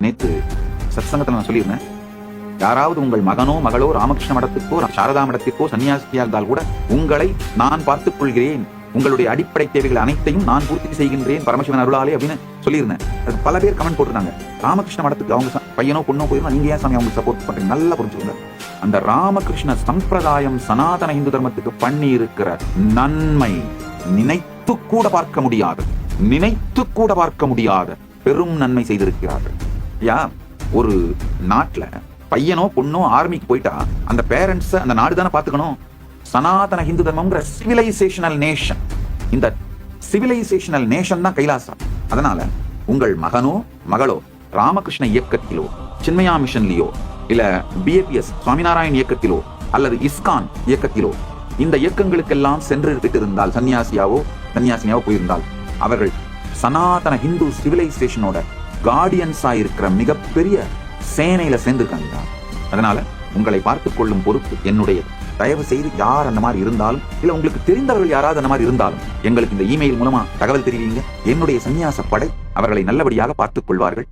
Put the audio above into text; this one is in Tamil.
நேற்று சத்சங்கத்தில் நான் சொல்லியிருந்தேன், யாராவது உங்கள் மகனோ மகளோ ராமகிருஷ்ண மடத்துக்கோ சாரதா மடத்திற்கோ சன்னியாசியா இருந்தால் கூட உங்களை நான் பார்த்துக் கொள்கிறேன், உங்களுடைய அடிப்படை தேவைகள் அனைத்தையும் நான் பூர்த்தி செய்கின்றேன் பரமசிவன் அருளாலே அப்படின்னு சொல்லியிருந்தேன். அதுக்கு பல பேர் கமெண்ட் போட்டிருந்தாங்க, ராமகிருஷ்ண மடத்துக்கு அவங்க பையனோ பொண்ணோ போயிருந்தா நீங்க ஏன் சாமி அவங்களுக்கு சப்போர்ட் பண்றீங்க? நல்லா புரிஞ்சுக்கோங்க, அந்த ராமகிருஷ்ண சம்பிரதாயம் சனாதன இந்து தர்மத்துக்கு பண்ணி இருக்கிற நன்மை நினைத்து கூட பார்க்க முடியாத பெரும் நன்மை செய்திருக்கிறார்கள். ஒரு நாட்டுல பையனோ பொண்ணோ ஆர்மிக்கு போயிட்டா அந்த பேரண்ட்ஸ் அந்த நாடு தானே பாத்துக்கணும். சனாதன இந்து தர்மம்ங்கிற சிவிலைசேஷனல் நேஷன், இந்த சிவிலைசேஷனல் நேஷன் தான் கைலாசம். அதனால உங்கள் மகனோ மகளோ ராமகிருஷ்ண இயக்கத்திலோ சின்மயா மிஷன்லயோ இல்ல பிஏபிஎஸ் சுவாமிநாராயண் இயக்கத்திலோ அல்லது இஸ்கான் இயக்கத்திலோ இந்த இயக்கங்களுக்கெல்லாம் சென்று விட்டு இருந்தால், சன்னியாசினியாவோ போயிருந்தால், அவர்கள் சனாதன ஹிந்து சிவிலைசேஷனோட கார்டியன்ஸா இருக்கிற மிகப்பெரிய சேனையில சேர்ந்திருக்காங்க. அதனால உங்களை பார்த்துக் கொள்ளும் பொறுப்பு என்னுடைய. தயவு செய்து யார் அந்த மாதிரி இருந்தாலும் இல்ல உங்களுக்கு தெரிந்தவர்கள் யாராவது அந்த மாதிரி இருந்தாலும் எங்களுக்கு இந்த இமெயில் மூலமா தகவல் தெரிவிங்க. என்னுடைய சன்னியாச படை அவர்களை நல்லபடியாக பார்த்துக் கொள்வார்கள்.